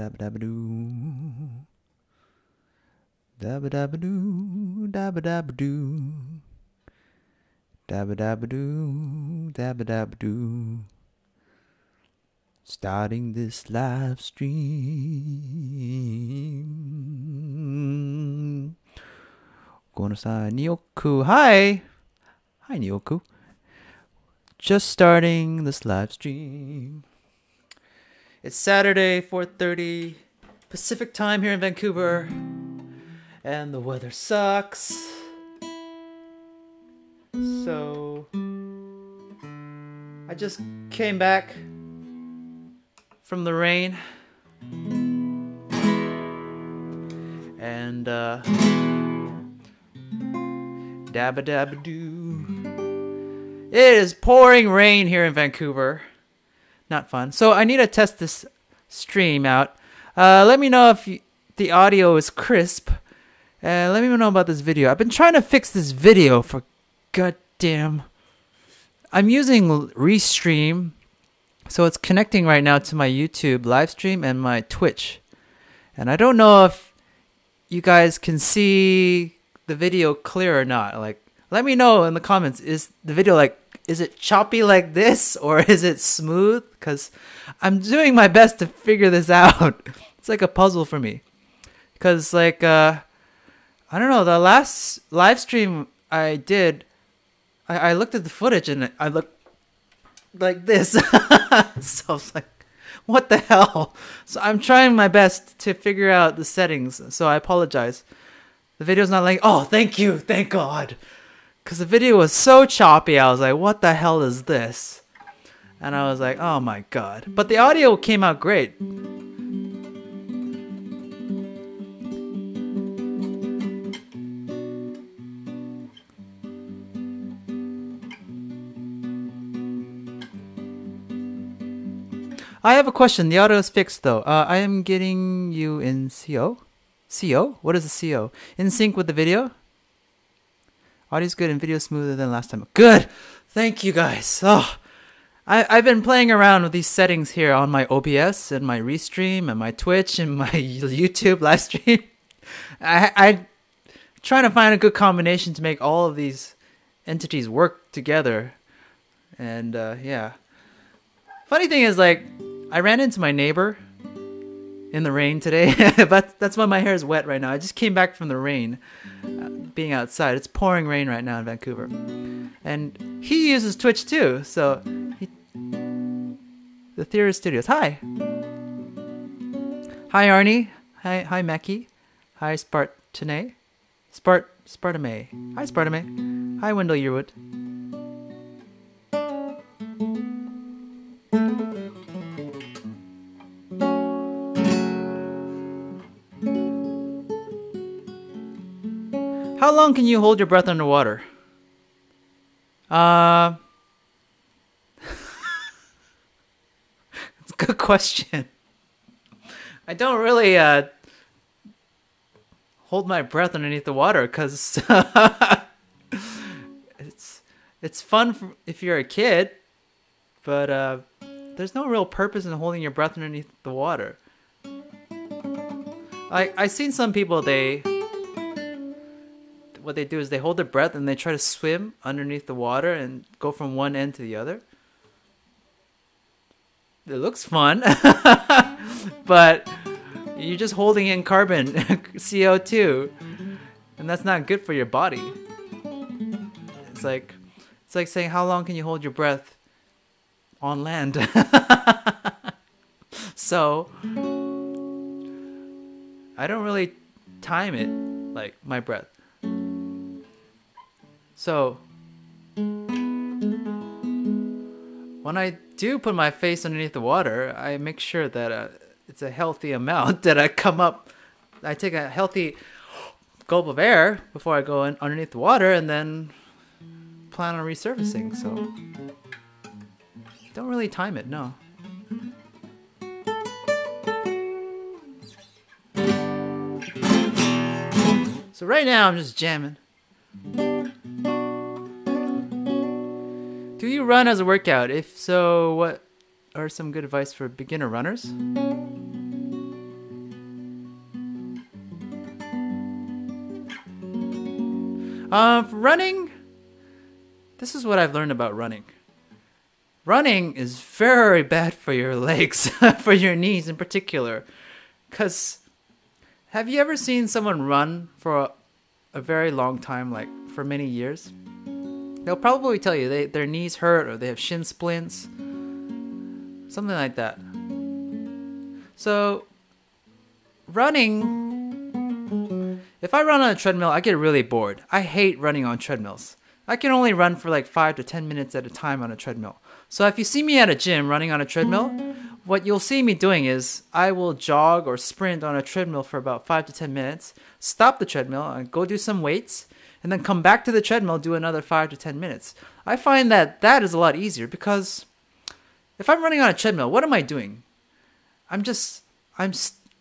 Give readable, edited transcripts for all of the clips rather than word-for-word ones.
dabba dabba doo. Dabba dabba doo, dabba dabba doo. Dabba dabba doo, dabba dabba doo. Starting this live stream. Gonosai Nyoku. Hi! Hi, Nyoku. Just starting this live stream. It's Saturday, 4:30 Pacific time here in Vancouver. And the weather sucks. So I just came back from the rain. And dabba dabba doo. It is pouring rain here in Vancouver. Not fun. So I need to test this stream out. Let me know if the audio is crisp. Let me know about this video. I've been trying to fix this video for goddamn. I'm using Restream. So it's connecting right now to my YouTube live stream and my Twitch. And I don't know if you guys can see the video clear or not. Like, let me know in the comments. Is the video is it choppy like this or is it smooth? Because I'm doing my best to figure this out. It's like a puzzle for me. Because I don't know, the last live stream I did, I looked at the footage and I looked like this. So I was like, what the hell? So I'm trying my best to figure out the settings. So I apologize. The video's not like, oh, thank you, thank God. Because the video was so choppy, I was like, what the hell is this? And I was like, oh my God. But the audio came out great. I have a question. The audio is fixed though. I am getting you in CO? CO? What is a CO? In sync with the video? Audio's good and video smoother than last time. Good! Thank you guys. Oh, I've been playing around with these settings here on my OBS and my Restream and my Twitch and my YouTube live stream. I'm trying to find a good combination to make all of these entities work together. And yeah. Funny thing is, I ran into my neighbor in the rain today. But that's why my hair is wet right now. I just came back from the rain, being outside. It's pouring rain right now in Vancouver. And he uses Twitch too. So, the Theorist Studios. Hi! Hi, Arnie. Hi, Mackie. Hi, Spartame. Hi, Spartame. Hi, Wendell Yearwood. How long can you hold your breath underwater? That's a good question. I don't really hold my breath underneath the water because it's fun if you're a kid, but there's no real purpose in holding your breath underneath the water. I've seen some people, what they do is they hold their breath and they try to swim underneath the water and go from one end to the other. It looks fun, but you're just holding in carbon, CO2, and that's not good for your body. It's like saying, how long can you hold your breath on land? So I don't really time it, like my breath. So when I do put my face underneath the water, I make sure that it's a healthy amount, that I take a healthy gulp of air before I go in underneath the water and then plan on resurfacing. So don't really time it, no. So right now I'm just jamming. Do you run as a workout? If so, what are some good advice for beginner runners? Running. This is what I've learned about running. Running is very bad for your legs, for your knees in particular. Because have you ever seen someone run for a very long time, like for many years? They'll probably tell you their knees hurt or they have shin splints, something like that. So, running, if I run on a treadmill, I get really bored. I hate running on treadmills. I can only run for like 5 to 10 minutes at a time on a treadmill. So if you see me at a gym running on a treadmill, what you'll see me doing is I will jog or sprint on a treadmill for about 5 to 10 minutes, stop the treadmill and go do some weights, and then come back to the treadmill, do another 5 to 10 minutes. I find that is a lot easier because if I'm running on a treadmill, what am I doing? I'm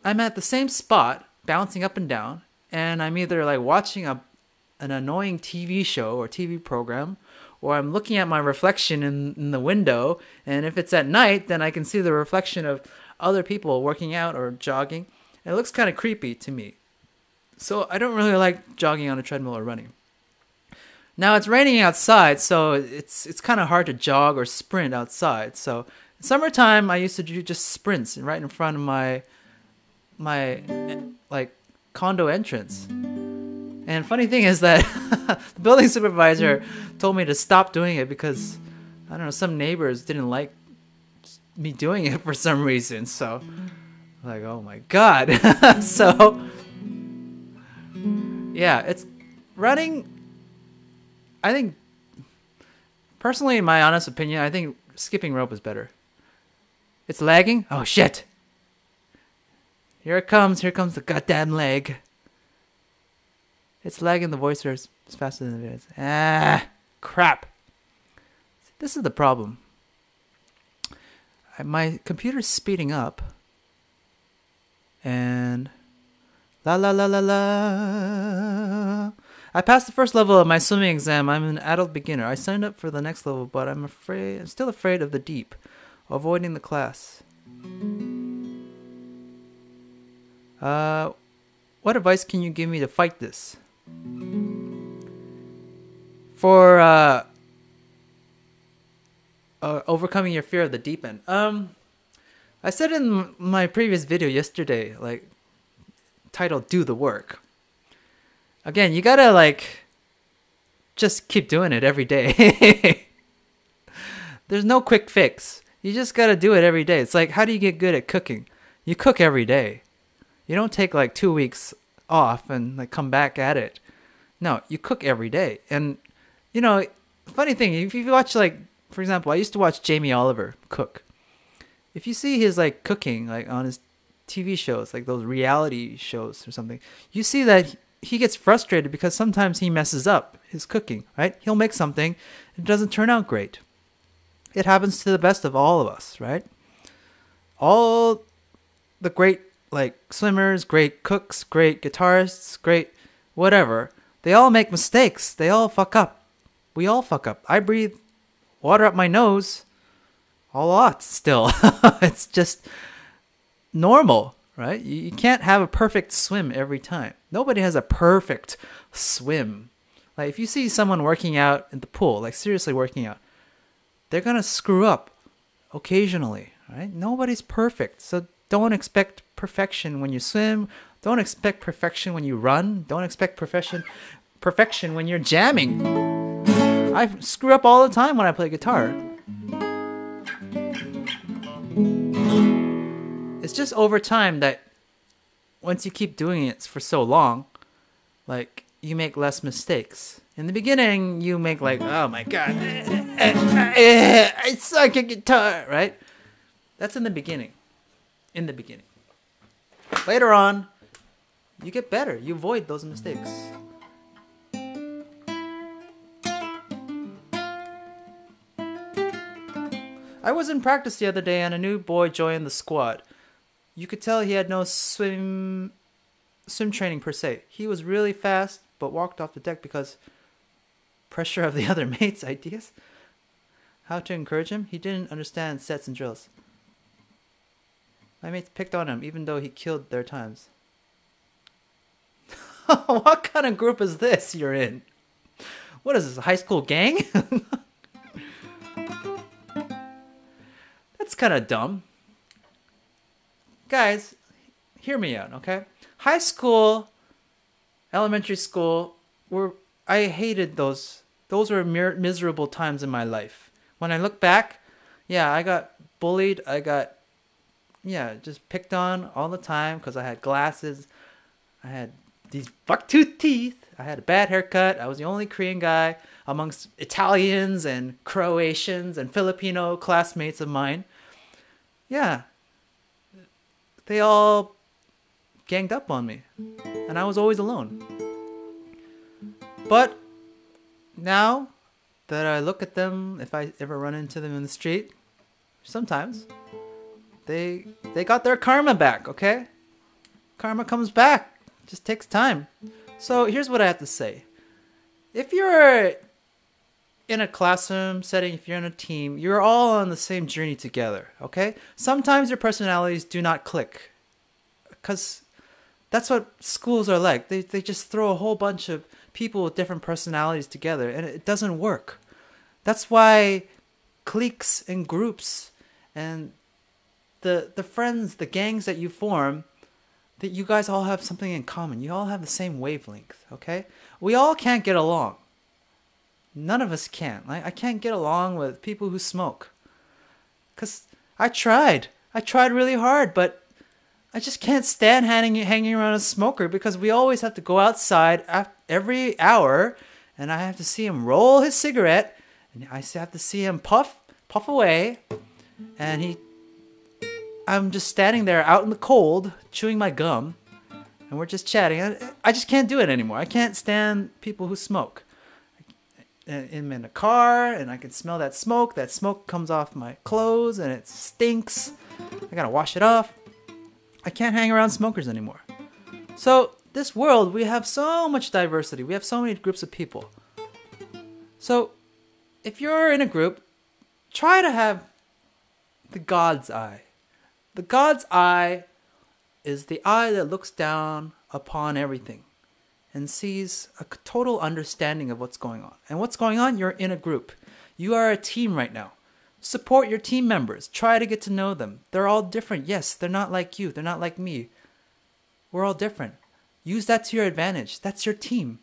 at the same spot, bouncing up and down, and I'm either like watching an annoying TV show or TV program, or I'm looking at my reflection in the window, and if it's at night, then I can see the reflection of other people working out or jogging. It looks kind of creepy to me. So I don't really like jogging on a treadmill or running. Now it's raining outside, so it's kind of hard to jog or sprint outside. So in summertime, I used to do just sprints right in front of my like condo entrance. And funny thing is that the building supervisor told me to stop doing it because, I don't know, some neighbors didn't like me doing it for some reason. So, like, oh my God. So, yeah, it's running. I think, personally, in my honest opinion, I think skipping rope is better. It's lagging. Oh, shit. Here it comes. Here comes the goddamn leg. It's lagging the voiceovers faster than the videos. Ah, crap. This is the problem. My computer's speeding up. And la la la la la. I passed the first level of my swimming exam. I'm an adult beginner. I signed up for the next level, but I'm still afraid of the deep, avoiding the class. What advice can you give me to fight this? For overcoming your fear of the deep end. I said in my previous video yesterday, like, titled "Do the Work." Again, you gotta like just keep doing it every day. There's no quick fix. You just gotta do it every day. It's like, how do you get good at cooking? You cook every day. You don't take like 2 weeks off and like come back at it. No, you cook every day. And, you know, funny thing, if you watch, like, for example, I used to watch Jamie Oliver cook. If you see his, like, cooking, like, on his TV shows, like those reality shows or something, you see that he gets frustrated because sometimes he messes up his cooking, right? He'll make something, it doesn't turn out great. It happens to the best of all of us, right? All the great, like, swimmers, great cooks, great guitarists, great whatever, they all make mistakes. They all fuck up. We all fuck up. I breathe water up my nose a lot still. It's just normal, right? You can't have a perfect swim every time. Nobody has a perfect swim. Like, if you see someone working out in the pool, like seriously working out, they're going to screw up occasionally, right? Nobody's perfect. So don't expect perfection when you swim. Don't expect perfection when you run. Don't expect perfection when you're jamming. I screw up all the time when I play guitar. It's just over time that once you keep doing it for so long, like, you make less mistakes. In the beginning, you make like, oh my God, I suck at guitar, right? That's in the beginning. In the beginning. Later on, you get better. You avoid those mistakes. I was in practice the other day and a new boy joined the squad. You could tell he had no swim training per se. He was really fast, but walked off the deck because pressure of the other mates' ideas. How to encourage him? He didn't understand sets and drills. My mates picked on him even though he killed their times. What kind of group is this you're in? What is this, a high school gang? That's kind of dumb. Guys, hear me out, okay? High school, elementary school, I hated those. Those were miserable times in my life. When I look back, yeah, I got bullied. I got, just picked on all the time because I had glasses. I had these buck-tooth teeth. I had a bad haircut. I was the only Korean guy amongst Italians and Croatians and Filipino classmates of mine. Yeah. They all ganged up on me. And I was always alone. But now that I look at them, if I ever run into them in the street, sometimes they got their karma back, okay? Karma comes back. It just takes time. So here's what I have to say. If you're in a classroom setting, if you're in a team, you're all on the same journey together, okay? Sometimes your personalities do not click, because that's what schools are like. They just throw a whole bunch of people with different personalities together, and it doesn't work. That's why cliques and groups and the friends, the gangs that you form, that you guys all have something in common. You all have the same wavelength, okay? We all can't get along. None of us can. I can't get along with people who smoke. Because I tried really hard, but I just can't stand hanging around a smoker, because we always have to go outside every hour, and I have to see him roll his cigarette, and I have to see him puff away, and I'm just standing there out in the cold, chewing my gum, and we're just chatting. I just can't do it anymore. I can't stand people who smoke. I'm in a car, and I can smell that smoke. That smoke comes off my clothes, and it stinks. I gotta wash it off. I can't hang around smokers anymore. So this world, we have so much diversity. We have so many groups of people. So if you're in a group, try to have the God's eye. The God's eye is the eye that looks down upon everything and sees a total understanding of what's going on. And what's going on? You're in a group. You are a team right now. Support your team members. Try to get to know them. They're all different. Yes, they're not like you. They're not like me. We're all different. Use that to your advantage. That's your team.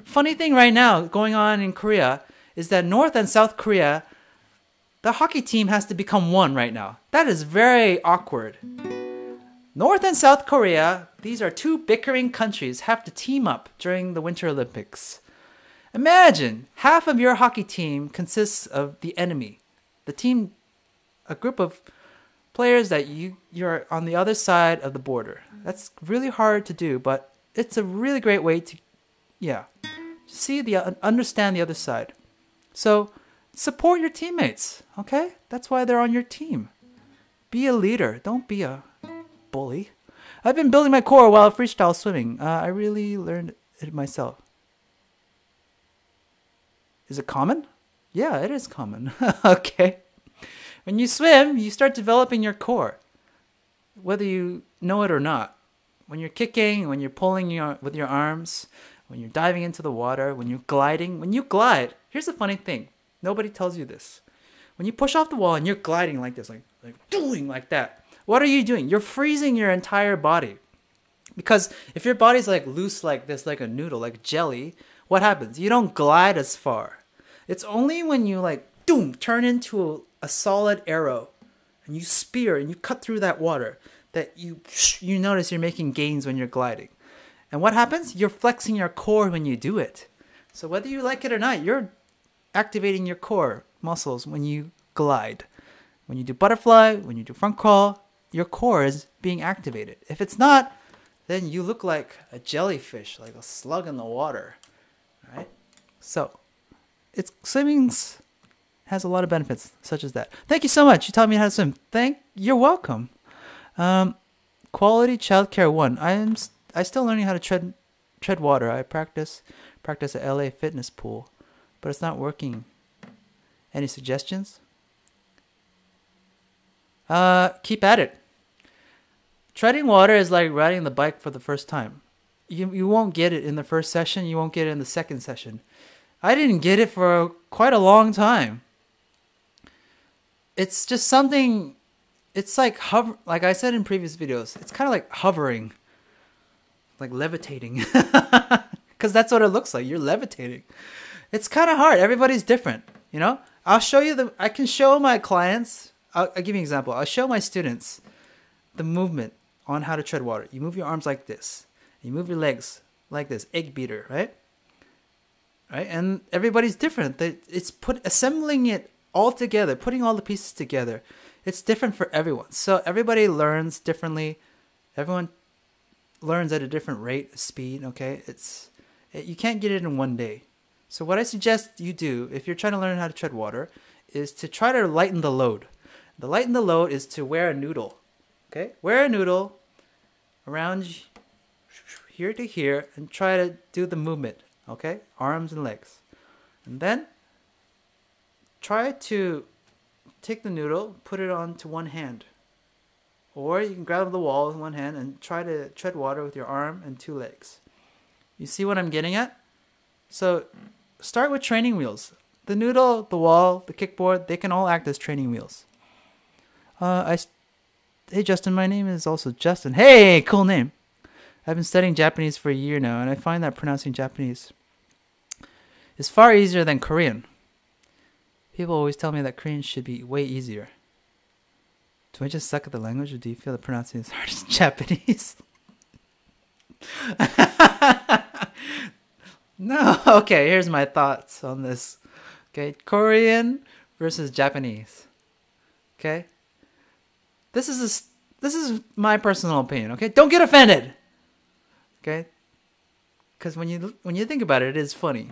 Funny thing right now going on in Korea is that North and South Korea, the hockey team has to become one right now. That is very awkward. North and South Korea, these are two bickering countries, have to team up during the Winter Olympics. Imagine half of your hockey team consists of the enemy. The team, a group of players that you're on the other side of the border. That's really hard to do, but it's a really great way to, understand the other side. So support your teammates, okay? That's why they're on your team. Be a leader. Don't be a bully. I've been building my core while freestyle swimming. I really learned it myself. Is it common? Yeah, it is common. Okay. When you swim, you start developing your core, whether you know it or not. When you're kicking, when you're pulling with your arms, when you're diving into the water, when you're gliding. When you glide, here's the funny thing. Nobody tells you this. When you push off the wall and you're gliding like this, like doing like that, what are you doing? You're freezing your entire body. Because if your body's like loose like this, like a noodle, like jelly, what happens? You don't glide as far. It's only when you turn into a solid arrow and you spear and you cut through that water that you notice you're making gains when you're gliding. And what happens? You're flexing your core when you do it. So whether you like it or not, you're activating your core muscles when you glide. When you do butterfly, when you do front crawl, your core is being activated. If it's not, then you look like a jellyfish, like a slug in the water. Right? So swimming has a lot of benefits, such as that. Thank you so much. You taught me how to swim. You're welcome. Quality childcare 1. I still learning how to tread water. I practice at LA Fitness Pool, but it's not working. Any suggestions? Keep at it. Treading water is like riding the bike for the first time. You won't get it in the first session. You won't get it in the second session. I didn't get it for quite a long time. It's just something. It's like like I said in previous videos. It's kind of like hovering, like levitating, because that's what it looks like. You're levitating. It's kind of hard. Everybody's different, you know. I'll show you I can show my clients. I'll give you an example. I'll show my students the movement on how to tread water. You move your arms like this. You move your legs like this. Egg beater, right? Right, and everybody's different. It's assembling it all together, putting all the pieces together. It's different for everyone. So everybody learns differently. Everyone learns at a different rate, speed. Okay, you can't get it in one day. So what I suggest you do if you're trying to learn how to tread water is to try to lighten the load. The lighten the load is to wear a noodle. Okay, wear a noodle around here to here and try to do the movement. Okay, arms and legs. And then try to take the noodle, put it onto one hand. Or you can grab the wall with one hand and try to tread water with your arm and two legs. You see what I'm getting at? So start with training wheels. The noodle, the wall, the kickboard, they can all act as training wheels. Hey Justin, my name is also Justin. Hey, cool name. I've been studying Japanese for a year now, and I find that pronouncing Japanese is far easier than Korean. People always tell me that Korean should be way easier. Do I just suck at the language, or do you feel that pronouncing is hard as Japanese? No, okay, here's my thoughts on this. Okay, Korean versus Japanese. Okay? This is my personal opinion, okay? Don't get offended. Okay? Cuz when you think about it, it is funny.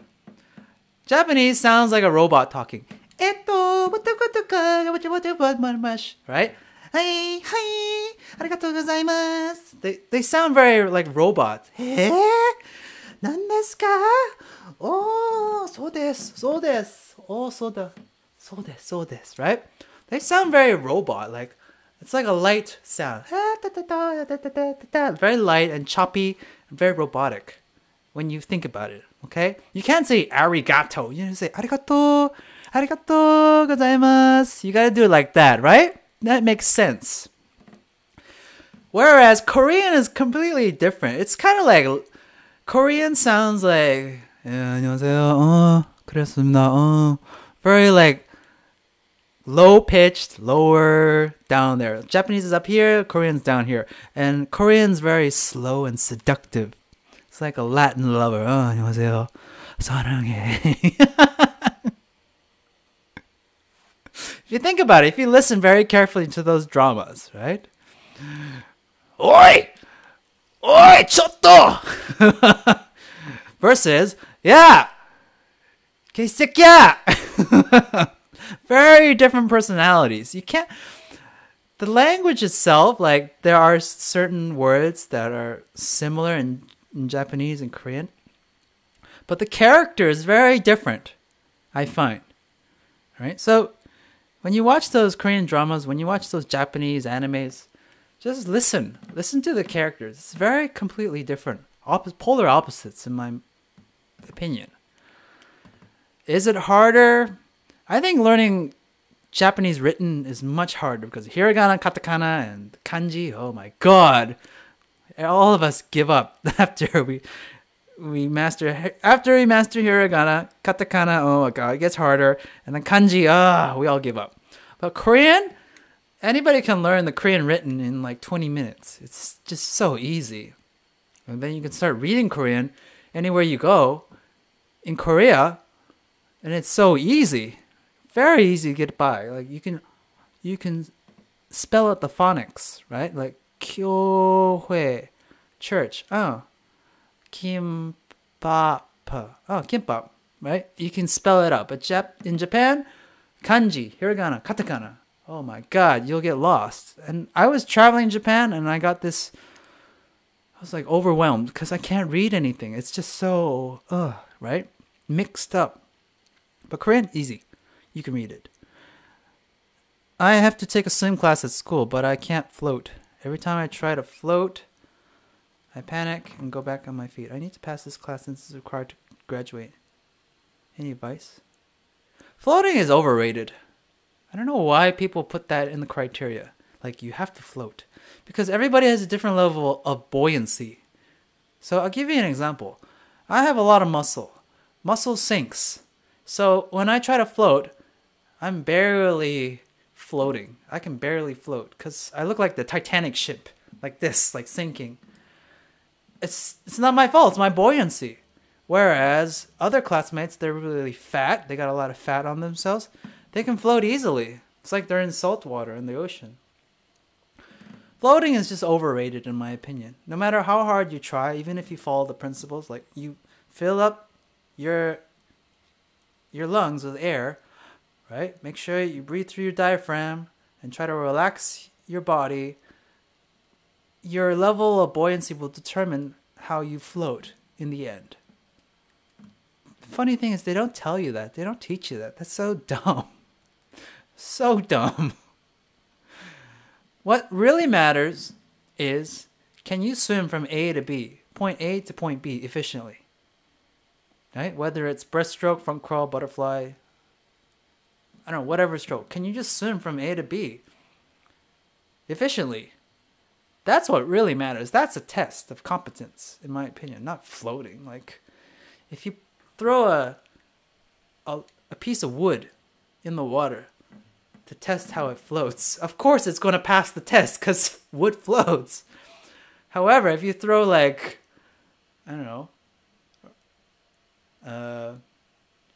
Japanese sounds like a robot talking. Right? They sound very like robots. Right? They sound very robot, like it's like a light sound. Very light and choppy and very robotic when you think about it. Okay? You can't say arigato. You say arigato gozaimasu. You gotta do it like that, right? That makes sense. Whereas Korean is completely different. It's kind of like Korean sounds like 안녕하세요. 그랬습니다. Very like low pitched, lower, down there. Japanese is up here, Korean's down here. And Korean's very slow and seductive. It's like a Latin lover. 안녕하세요. 사랑해. If you think about it, if you listen very carefully to those dramas, right? Oi! Oi, chotto! Versus, yeah! 개새끼야! Very different personalities. You can't... The language itself, like, there are certain words that are similar in Japanese and Korean. But the character is very different, I find. Right? So, when you watch those Korean dramas, when you watch those Japanese animes, just listen. Listen to the characters. It's very completely different. Polar opposites, in my opinion. Is it harder? I think learning Japanese written is much harder because hiragana, katakana, and kanji, oh my god. All of us give up after we master hiragana, katakana, oh my god, it gets harder. And then kanji, we all give up. But Korean, anybody can learn the Korean written in like 20 minutes. It's just so easy. And then you can start reading Korean anywhere you go in Korea, and it's so easy. Very easy to get by. Like you can spell out the phonics, right? Like 교회, church. Kimbap. Kimbap, right? You can spell it out. But in Japan, kanji, hiragana, katakana. Oh my god, you'll get lost. And I was traveling in Japan and I got this, I was like overwhelmed because I can't read anything. It's just so, right? Mixed up. But Korean, easy. You can read it. I have to take a swim class at school, but I can't float. Every time I try to float, I panic and go back on my feet. I need to pass this class since it's required to graduate. Any advice? Floating is overrated. I don't know why people put that in the criteria. Like, you have to float. Because everybody has a different level of buoyancy. So I'll give you an example. I have a lot of muscle. Muscle sinks. So when I try to float, I'm barely floating. I can barely float because I look like the Titanic ship. Like this, like sinking. It's not my fault. It's my buoyancy. Whereas other classmates, they're really fat. They got a lot of fat on themselves. They can float easily. It's like they're in salt water in the ocean. Floating is just overrated in my opinion. No matter how hard you try, even if you follow the principles, like you fill up your lungs with air, right? Make sure you breathe through your diaphragm and try to relax your body. Your level of buoyancy will determine how you float in the end. The funny thing is they don't tell you that. They don't teach you that. That's so dumb. So dumb. What really matters is, can you swim from A to B, point A to point B efficiently? Right? Whether it's breaststroke, front crawl, butterfly, I don't know, whatever stroke. Can you just swim from A to B efficiently? That's what really matters. That's a test of competence, in my opinion, not floating. Like, if you throw a piece of wood in the water to test how it floats, of course it's going to pass the test because wood floats. However, if you throw like, I don't know,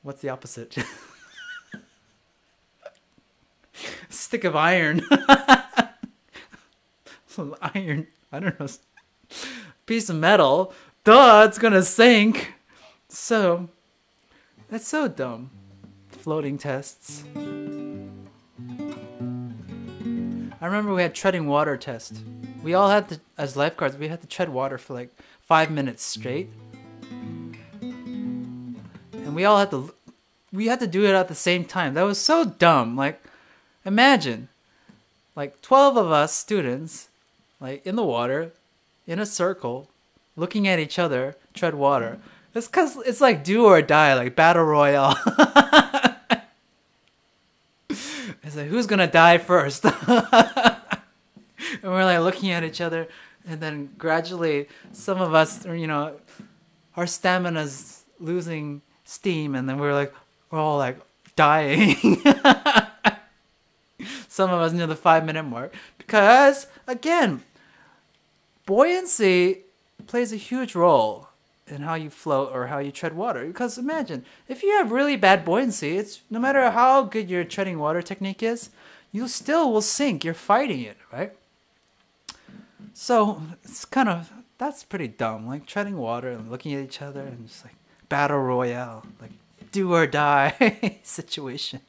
what's the opposite? Stick of iron. Some iron, I don't know, piece of metal. Duh, it's going to sink. So, that's so dumb. Floating tests. I remember we had treading water test. We all had to, as lifeguards, we had to tread water for like 5 minutes straight. And we had to do it at the same time. That was so dumb. Like, imagine, like 12 of us students, like in the water, in a circle, looking at each other, tread water. It's cause it's like do or die, like battle royale. It's like, who's gonna die first? And we're like looking at each other, and then gradually some of us, our stamina's losing steam, and then we're all like dying. Some of us near the 5-minute mark. Because, again, buoyancy plays a huge role in how you float or how you tread water. Because imagine, if you have really bad buoyancy, it's no matter how good your treading water technique is, you still will sink. You're fighting it, right? So it's that's pretty dumb. Like treading water and looking at each other and just like battle royale, like do or die situation.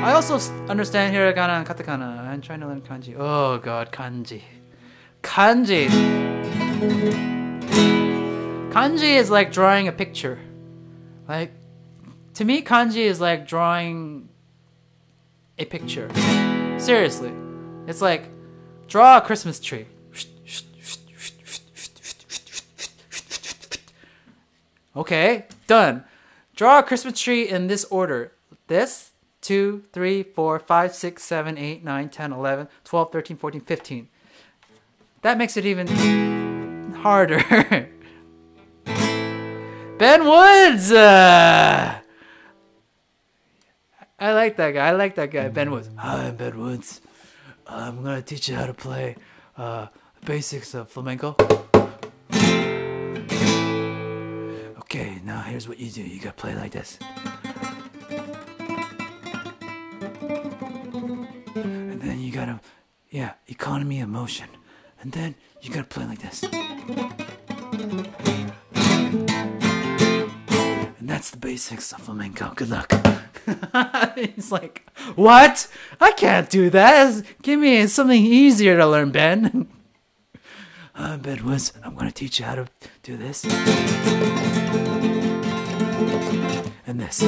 I also understand hiragana and katakana. I'm trying to learn kanji. Oh god, kanji. Kanji. Kanji is like drawing a picture. Like, to me, kanji is like drawing a picture. Seriously. It's like, draw a Christmas tree. Okay, done. Draw a Christmas tree in this order. This, 2, 3, 4, 5, 6, 7, 8, 9, 10, 11, 12, 13, 14, 15. That makes it even harder. Ben Woods! I like that guy. Ben Woods. Hi, I'm Ben Woods. I'm gonna teach you how to play basics of flamenco. Okay, now here's what you do. You gotta play like this. And then you gotta, economy of motion. And then you gotta play like this. And And that's the basics of flamenco. Good luck. He's like, what? I can't do that. Give me something easier to learn, Ben. Ben Woods, I'm going to teach you how to do this. And this.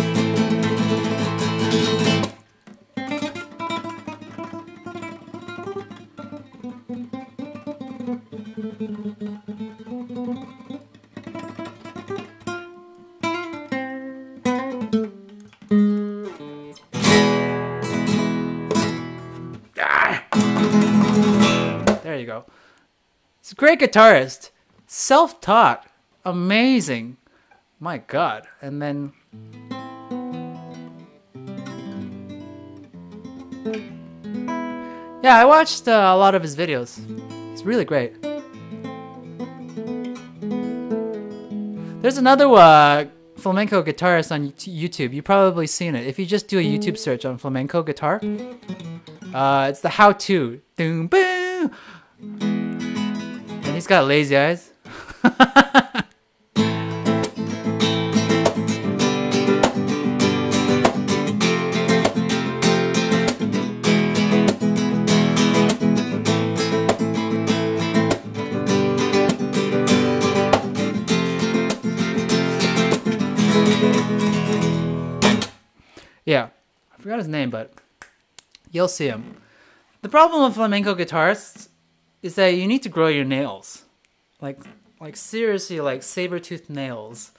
There you go. He's a great guitarist. Self-taught. Amazing. My God. And then... yeah, I watched a lot of his videos. It's really great. There's another flamenco guitarist on YouTube. You've probably seen it. If you just do a YouTube search on flamenco guitar, it's the how-to. Boom, boom. And he's got lazy eyes. Yeah, I forgot his name, but you'll see him. The problem with flamenco guitarists is that you need to grow your nails. Like seriously, like saber-toothed nails.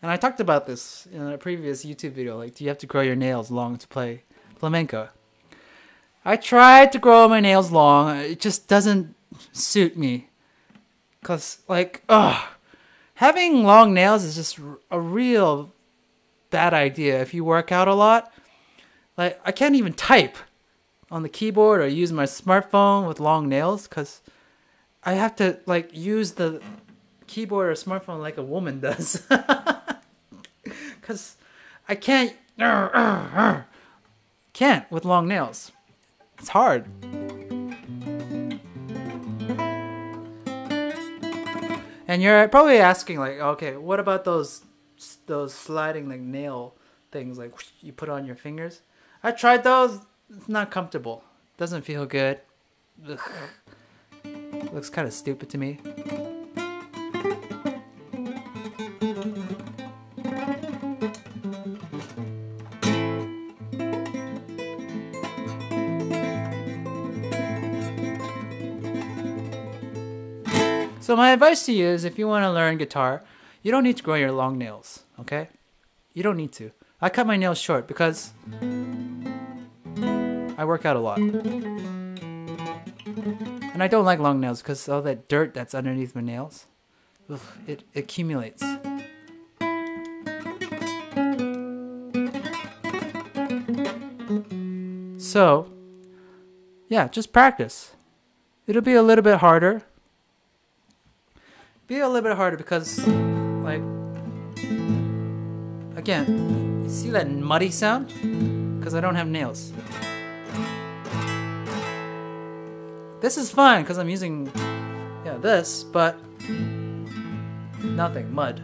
And I talked about this in a previous YouTube video. Like, do you have to grow your nails long to play flamenco? I tried to grow my nails long. It just doesn't suit me. Because, like, having long nails is just a real bad idea if you work out a lot. Like, I can't even type on the keyboard or use my smartphone with long nails because I have to, like, use the keyboard or smartphone like a woman does. Because I can't with long nails. It's hard. And you're probably asking, like, okay, what about those sliding, like, nail things, like, you put on your fingers? I tried those. It's not comfortable. Doesn't feel good. Ugh. Looks kind of stupid to me. So my advice to you is, if you want to learn guitar, you don't need to grow your long nails, okay? You don't need to. I cut my nails short because I work out a lot. And I don't like long nails because all that dirt that's underneath my nails, it accumulates. So, yeah, just practice. It'll be a little bit harder. Because, like, again, you see that muddy sound? Because I don't have nails. This is fine because I'm using, this, but nothing, mud.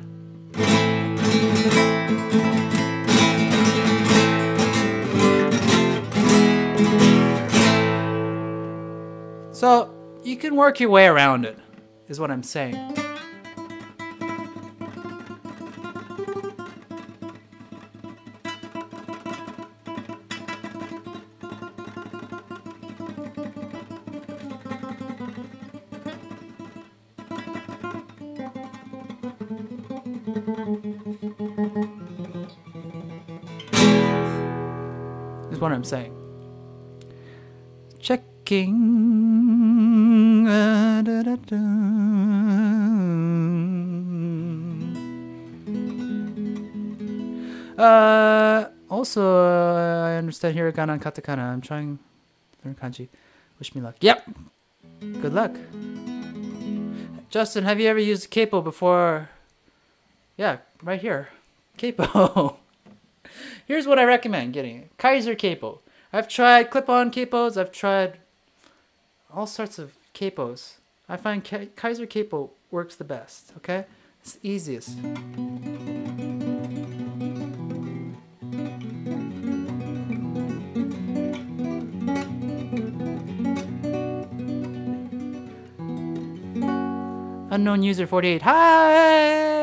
So, you can work your way around it, is what I'm saying. Is what I'm saying. Checking. Also, I understand hiragana and katakana. I'm trying to learn kanji. Wish me luck. Yep. Good luck. Justin, have you ever used capo before? Yeah, right here. Capo. Here's what I recommend getting. Kaiser capo. I've tried clip-on capos. I've tried all sorts of capos. I find Kaiser capo works the best, okay? It's the easiest. Unknown user 48. Hi!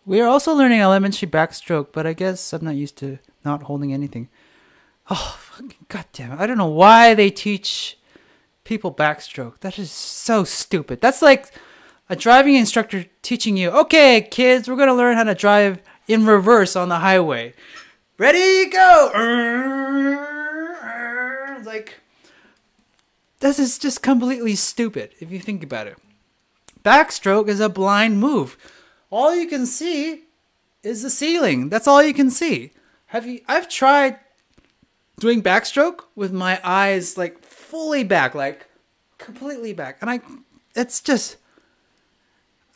We are also learning elementary backstroke, but I guess I'm not used to not holding anything. Oh, fucking goddamn it. I don't know why they teach people backstroke. That is so stupid. That's like a driving instructor teaching you, okay, kids, we're going to learn how to drive in reverse on the highway. Ready, go! It's like, this is just completely stupid if you think about it. Backstroke is a blind move. All you can see is the ceiling. That's all you can see. I've tried doing backstroke with my eyes like fully back, like completely back. And I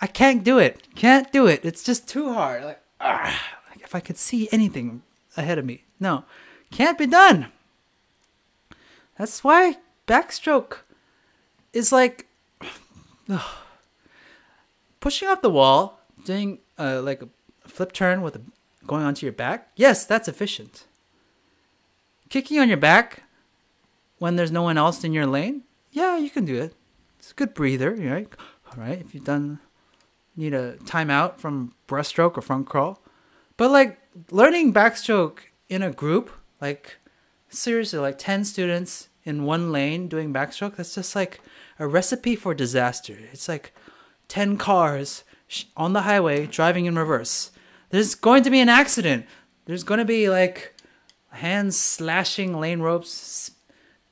can't do it. Can't do it. It's just too hard. Like if I could see anything ahead of me. No, can't be done. That's why backstroke is like pushing off the wall, doing like a flip turn with going onto your back. Yes, that's efficient. Kicking on your back when there's no one else in your lane. Yeah, you can do it. It's a good breather, right? All right, if you've need a timeout from breaststroke or front crawl. But like learning backstroke in a group, like seriously, like 10 students in one lane doing backstroke, that's just like a recipe for disaster. It's like 10 cars on the highway driving in reverse. There's going to be an accident. There's going to be like hands slashing lane ropes,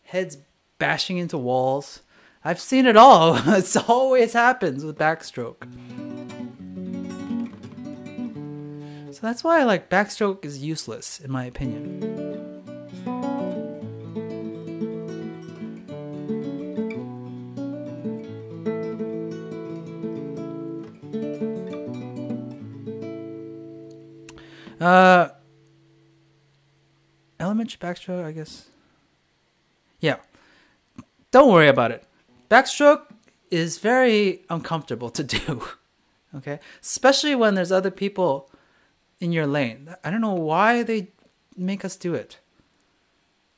heads bashing into walls. I've seen it all. It always happens with backstroke. So that's why like backstroke is useless in my opinion. Elementary backstroke, I guess. Yeah. Don't worry about it. Backstroke is very uncomfortable to do. Okay? Especially when there's other people in your lane. I don't know why they make us do it.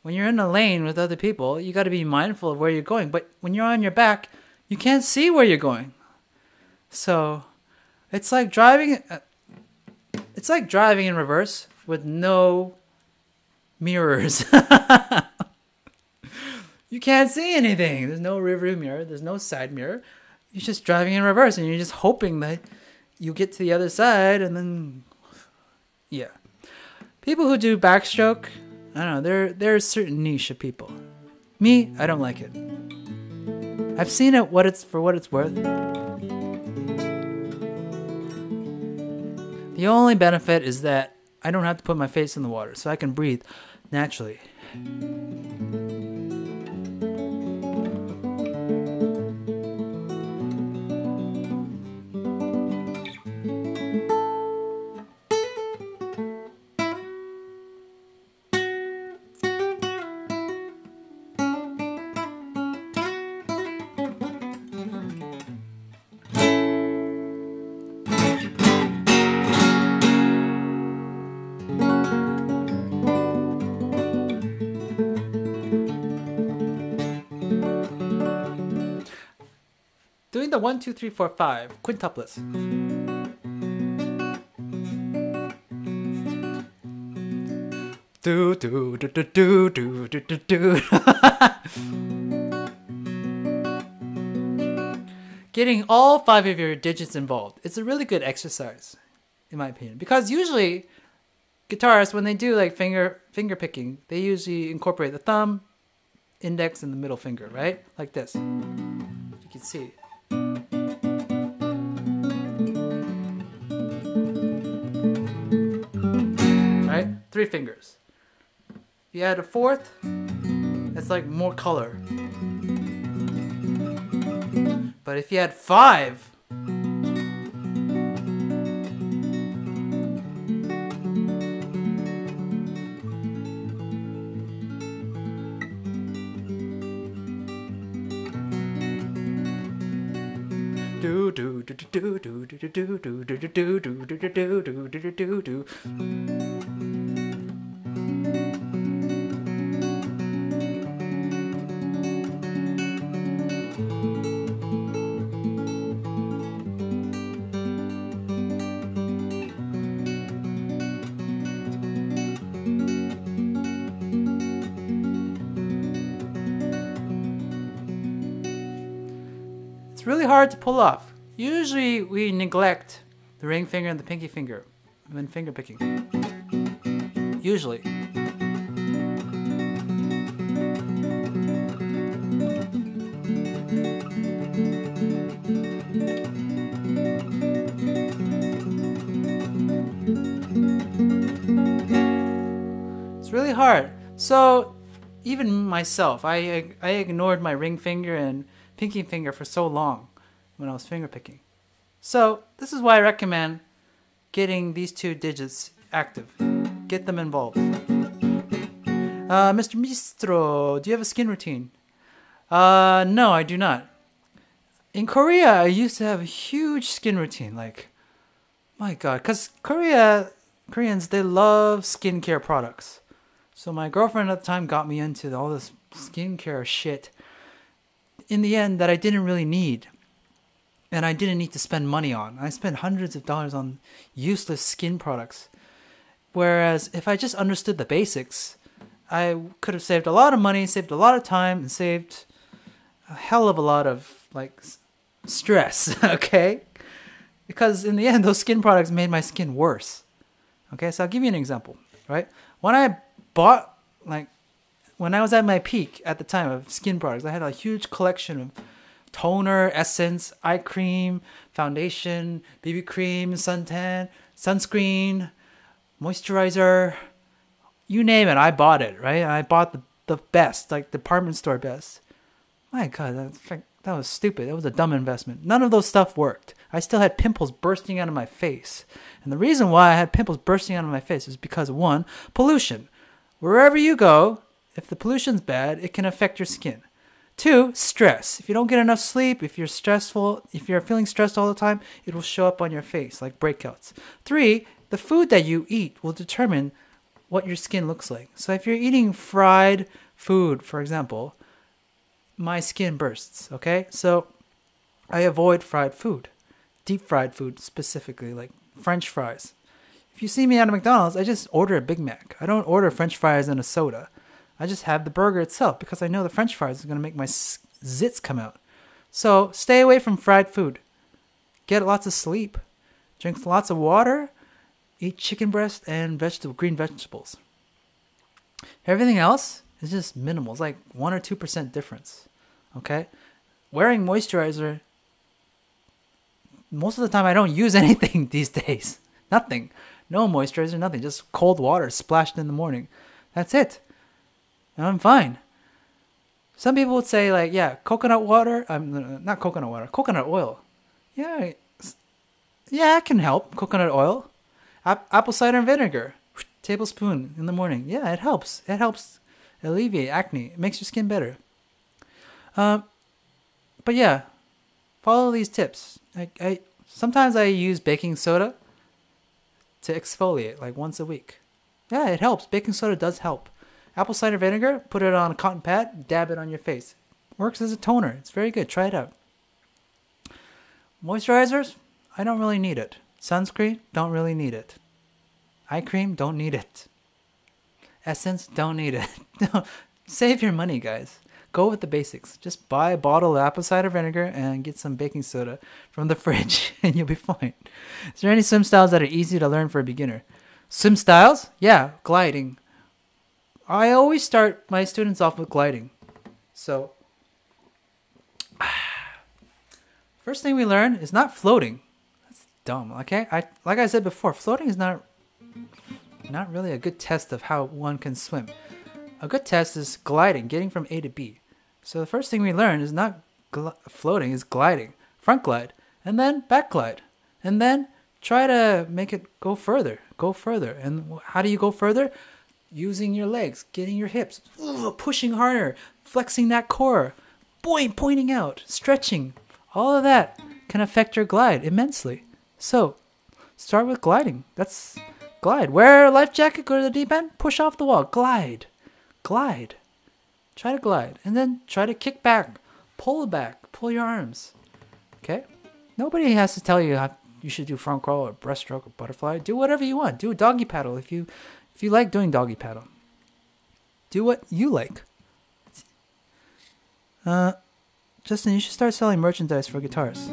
When you're in a lane with other people, you got to be mindful of where you're going. But when you're on your back, you can't see where you're going. So, it's like driving in reverse with no mirrors. You can't see anything. There's no rearview mirror. There's no side mirror. You're just driving in reverse, and you're just hoping that you get to the other side, and then, yeah. People who do backstroke, I don't know. They're a certain niche of people. Me, I don't like it. I've seen it for what it's worth. The only benefit is that I don't have to put my face in the water, so I can breathe naturally. Doing the 1, 2, 3, 4, 5 quintuplets. Do do do do do do do do do. Getting all 5 of your digits involved. It's a really good exercise, in my opinion, because usually guitarists, when they do like finger picking, they usually incorporate the thumb, index, and the middle finger, right? Like this. You can see. Right? 3 fingers. If you add a 4th, it's like more color. But if you add 5, do do do do do do do do do do do do do do do do do do. It's really hard to pull off. Usually we neglect the ring finger and the pinky finger when finger picking. Usually. It's really hard. So even myself, I ignored my ring finger and pinky finger for so long when I was finger picking. So this is why I recommend getting these 2 digits active. Get them involved. Mr. Mistro, do you have a skin routine? No, I do not. In Korea, I used to have a huge skin routine. Like, my God, because Koreans, they love skincare products. So my girlfriend at the time got me into all this skincare shit in the end that I didn't really need. And I didn't need to spend money on. I spent hundreds of dollars on useless skin products. Whereas if I just understood the basics, I could have saved a lot of money, saved a lot of time, and saved a hell of a lot of like stress, okay? Because in the end, those skin products made my skin worse. Okay, so I'll give you an example, right? When I was at my peak at the time of skin products, I had a huge collection of toner, essence, eye cream, foundation, BB cream, suntan, sunscreen, moisturizer, you name it, I bought it, right? I bought the best, like department store best. My God, that was stupid. It was a dumb investment. None of those stuff worked. I still had pimples bursting out of my face. And the reason why I had pimples bursting out of my face is because, 1, pollution. Wherever you go, if the pollution's bad, it can affect your skin. 2, stress. If you don't get enough sleep, if you're feeling stressed all the time, it will show up on your face like breakouts. 3, the food that you eat will determine what your skin looks like. So if you're eating fried food, for example, my skin bursts, okay? So I avoid fried food, deep fried food specifically, like French fries. If you see me at a McDonald's, I just order a Big Mac. I don't order French fries and a soda. I just have the burger itself because I know the French fries is going to make my zits come out. So stay away from fried food. Get lots of sleep. Drink lots of water. Eat chicken breast and green vegetables. Everything else is just minimal. It's like 1 or 2% difference. Okay? Wearing moisturizer, most of the time I don't use anything these days. Nothing. No moisturizer, nothing. Just cold water splashed in the morning. That's it. And I'm fine. Some people would say like, yeah, coconut water. Not coconut water. Coconut oil. Yeah, yeah, it can help. Coconut oil, apple cider vinegar, tablespoon in the morning. Yeah, it helps. It helps alleviate acne. It makes your skin better. But yeah, follow these tips. I sometimes I use baking soda to exfoliate like once a week. Yeah, it helps. Baking soda does help. Apple cider vinegar, put it on a cotton pad, dab it on your face. Works as a toner. It's very good. Try it out. Moisturizers, I don't really need it. Sunscreen, don't really need it. Eye cream, don't need it. Essence, don't need it. Save your money, guys. Go with the basics. Just buy a bottle of apple cider vinegar and get some baking soda from the fridge and you'll be fine. Is there any swim styles that are easy to learn for a beginner? Swim styles? Yeah, gliding. I always start my students off with gliding. So, first thing we learn is not floating. That's dumb, okay? Like I said before, floating is not really a good test of how one can swim. A good test is gliding, getting from A to B. So the first thing we learn is not floating, is gliding. Front glide, and then back glide. And then try to make it go further. Go further. And how do you go further? Using your legs, getting your hips, pushing harder, flexing that core, pointing out, stretching. All of that can affect your glide immensely. So start with gliding. That's glide. Wear a life jacket, go to the deep end, push off the wall, glide. Glide. Try to glide. And then try to kick back. Pull your arms. Okay? Nobody has to tell you how you should do front crawl or breaststroke or butterfly. Do whatever you want. Do a doggy paddle if you like doing doggy paddle. Do what you like. Justin, you should start selling merchandise for guitars.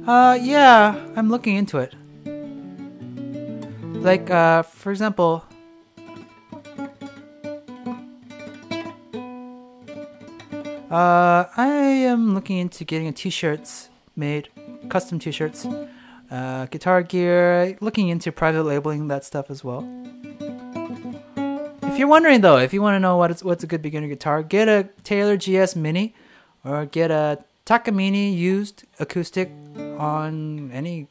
Yeah, I'm looking into it. Like, for example, I am looking into getting t-shirts made, custom t-shirts, guitar gear, looking into private labeling that stuff as well. If you're wondering though, if you want to know what's a good beginner guitar, get a Taylor GS Mini or get a Takamine used acoustic on any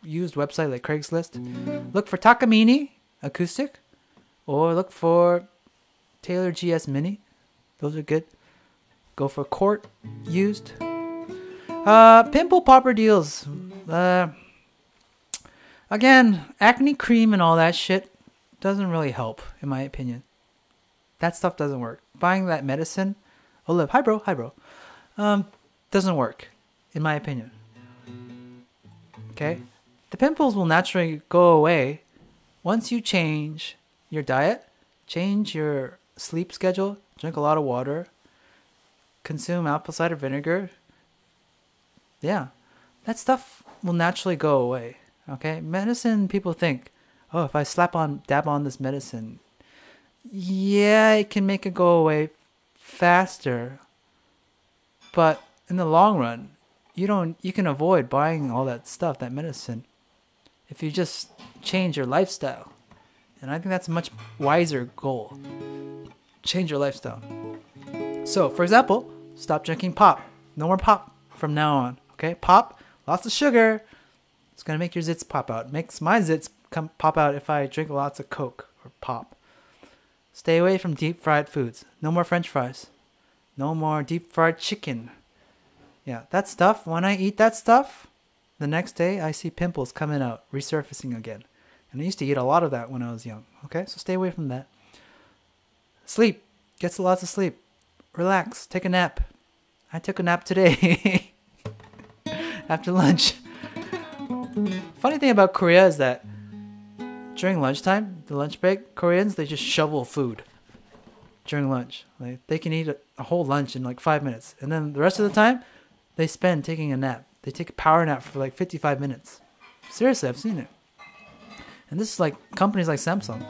used website like Craigslist. Look for Takamine acoustic or look for Taylor GS Mini. Those are good. Go for Court used. Pimple popper deals. Again, acne cream and all that shit doesn't really help, in my opinion. That stuff doesn't work. Buying that medicine, Olive, hi bro, doesn't work, in my opinion. Okay? The pimples will naturally go away once you change your diet, change your sleep schedule, drink a lot of water, consume apple cider vinegar. Yeah, that stuff will naturally go away. Okay? Medicine, people think, oh, if I dab on this medicine, yeah, it can make it go away faster. But in the long run, you can avoid buying all that stuff, that medicine, if you just change your lifestyle. And I think that's a much wiser goal. Change your lifestyle. So, for example, stop drinking pop. No more pop from now on. Okay? Pop, lots of sugar. It's going to make your zits pop out. It makes my zits pop out if I drink lots of Coke or pop. Stay away from deep fried foods. No more French fries. No more deep fried chicken. Yeah, that stuff, when I eat that stuff, the next day I see pimples coming out, resurfacing again. And I used to eat a lot of that when I was young. Okay, so stay away from that. Sleep. Get lots of sleep. Relax. Take a nap. I took a nap today. After lunch. Funny thing about Korea is that during lunchtime, the lunch break, Koreans, they just shovel food during lunch. Like, they can eat a whole lunch in like 5 minutes. And then the rest of the time, they spend taking a nap. They take a power nap for like 55 minutes. Seriously, I've seen it. And this is like companies like Samsung.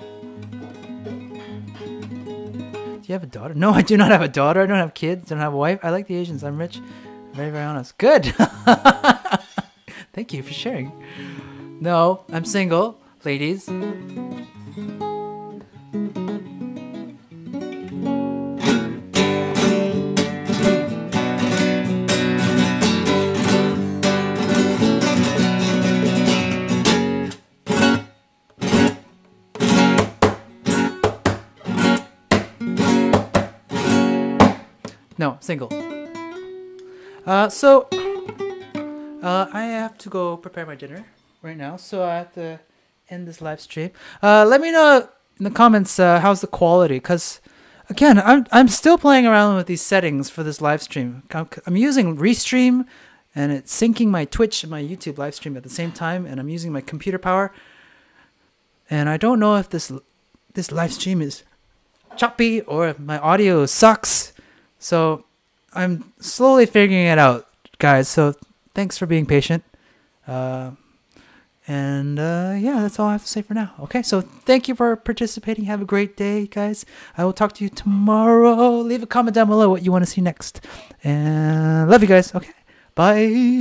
Do you have a daughter? No, I do not have a daughter. I don't have kids. I don't have a wife. I like the Asians. I'm rich. Very, very honest. Good. Thank you for sharing. No, I'm single, ladies. No, single. I have to go prepare my dinner right now, so I have to end this live stream. Let me know in the comments how's the quality, because again, I'm still playing around with these settings for this live stream. I'm using Restream, and it's syncing my Twitch and my YouTube live stream at the same time, and I'm using my computer power. And I don't know if this live stream is choppy or if my audio sucks. So I'm slowly figuring it out, guys. So thanks for being patient. Yeah, that's all I have to say for now. Okay, so thank you for participating. Have a great day, guys. I will talk to you tomorrow. Leave a comment down below what you want to see next. And love you guys. Okay, bye.